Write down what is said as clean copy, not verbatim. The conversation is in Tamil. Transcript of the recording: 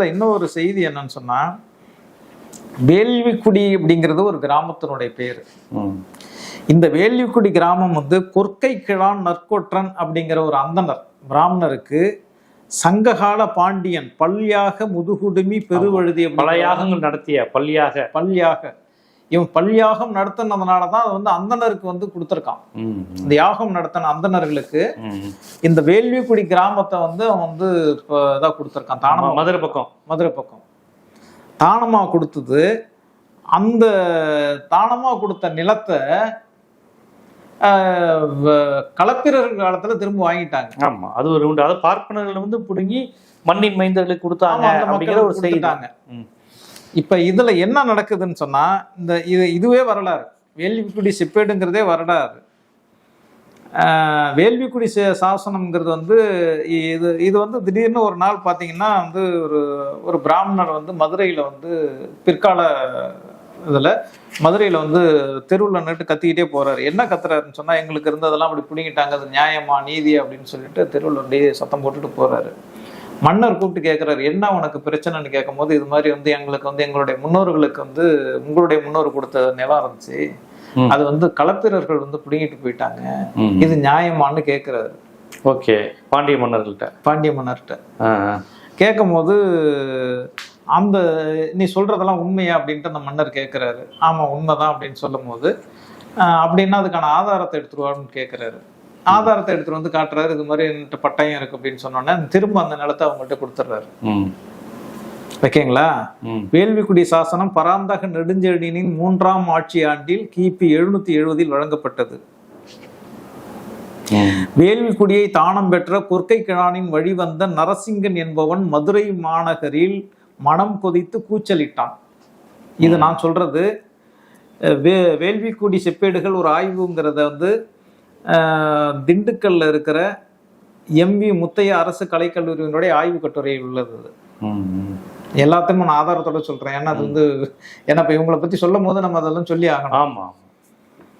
இன்னொரு செய்தி என்னன்னு சொன்னா, வேள்விக்குடி அப்படிங்கிறது ஒரு கிராமத்தினுடைய பேரு. இந்த வேள்விக்குடி கிராமம் வந்து கொற்கை கிழான் நற்கொற்றன் அப்படிங்கிற ஒரு அந்தனர் பிராமணருக்கு சங்ககால பாண்டியன் பல்யாக முதுகுடுமி பெருவழுதி பல யாகங்கள் நடத்திய பல்யாக இவன் பல்யாகம் நடத்தினதுனாலதான் அது வந்து அந்தனருக்கு வந்து கொடுத்துருக்கான். இந்த யாகம் நடத்தின அந்தனர்களுக்கு இந்த வேள்விக்குடி கிராமத்தை வந்து அவன் வந்து இப்போ இதாக கொடுத்துருக்கான். தானமா மதுரை பக்கம் தானமா கொடுத்தது. அந்த தானமா கொடுத்த நிலத்தை களப்பிரர்கள் காலத்துல திரும்ப வாங்கிட்டாங்க. ஆமா, அது ஒரு உண்டு. அதை பார்ப்பனர்கள் வந்து பிடுங்கி மண்ணின் மைந்தர்களுக்கு கொடுத்தாங்க, அப்படிங்கிற ஒரு செய்தாங்க. இப்ப இதுல என்ன நடக்குதுன்னு சொன்னா, இதுவே வரலாறு. வேள்விக்குடி செப்பேடுங்கிறதே வரலாறு. வேள்விக்குடி சாசனம்ங்கிறது வந்து இது வந்து திடீர்னு ஒரு நாள் பார்த்தீங்கன்னா வந்து ஒரு பிராமணர் வந்து மதுரையில் வந்து பிற்கால இதில் மதுரையில் வந்து தெருவில் நின்று கத்திக்கிட்டே போகிறாரு. என்ன கத்துறாருன்னு சொன்னால், எங்களுக்கு இருந்ததெல்லாம் அப்படி பிடிங்கிட்டாங்க, அது நியாயமா நீதி அப்படின்னு சொல்லிட்டு தெருவில் அப்படியே சத்தம் போட்டுட்டு போகிறாரு. மன்னர் கூப்பிட்டு கேட்குறாரு, என்ன உனக்கு பிரச்சனைன்னு கேட்கும் போது, இது மாதிரி வந்து எங்களுக்கு வந்து எங்களுடைய முன்னோர்களுக்கு வந்து உங்களுடைய முன்னோர் கொடுத்த நிலம் இருந்துச்சு, அது வந்து களப்பிரர்கள் வந்து பிடிங்கிட்டு போயிட்டாங்க, இது நியாயமானு கேட்கிறாரு. ஓகே, பாண்டிய மன்னர்கிட்ட கேட்கும் போது, அந்த நீ சொல்றதெல்லாம் உண்மையா அப்படின்ட்டு அந்த மன்னர் கேட்கிறாரு. ஆமா உண்மைதான் அப்படின்னு சொல்லும் போது, அப்படின்னா அதுக்கான ஆதாரத்தை எடுத்துருவான்னு கேட்கிறாரு. ஆதாரத்தை எடுத்துட்டு வந்து காட்டுறாரு. இது மாதிரி என்கிட்ட பட்டயம் இருக்கு அப்படின்னு சொன்னோன்னே திரும்ப அந்த நிலத்தை அவங்கள்ட்ட கொடுத்துட்றாரு. ஓகேங்களா? வேள்விக்குடி சாசனம் பராந்தக நெடுஞ்செழியனின் 3ஆம் ஆட்சி ஆண்டில் கிபி 770 வழங்கப்பட்டது. வேள்விக்குடியை தானம் பெற்ற கொற்கை கிழானின் வழிவந்த நரசிங்கன் என்பவன் மதுரை மாநகரில் மனம் கொதித்து கூச்சலிட்டான். இது நான் சொல்றது வேள்விக்குடி செப்பேடுகள் ஒரு ஆய்வுங்கிறத வந்து திண்டுக்கல்ல இருக்கிற எம்வி முத்தைய அரசு கலைக்கல்லூரியினுடைய ஆய்வு கட்டுரை உள்ளது. எல்லாத்தையும் நான் ஆதாரத்தோட சொல்றேன். ஏன்னா அது வந்து ஏன்னா இப்ப இவங்களை பத்தி சொல்லும் போது நம்ம அதெல்லாம் சொல்லி ஆகணும். ஆமா.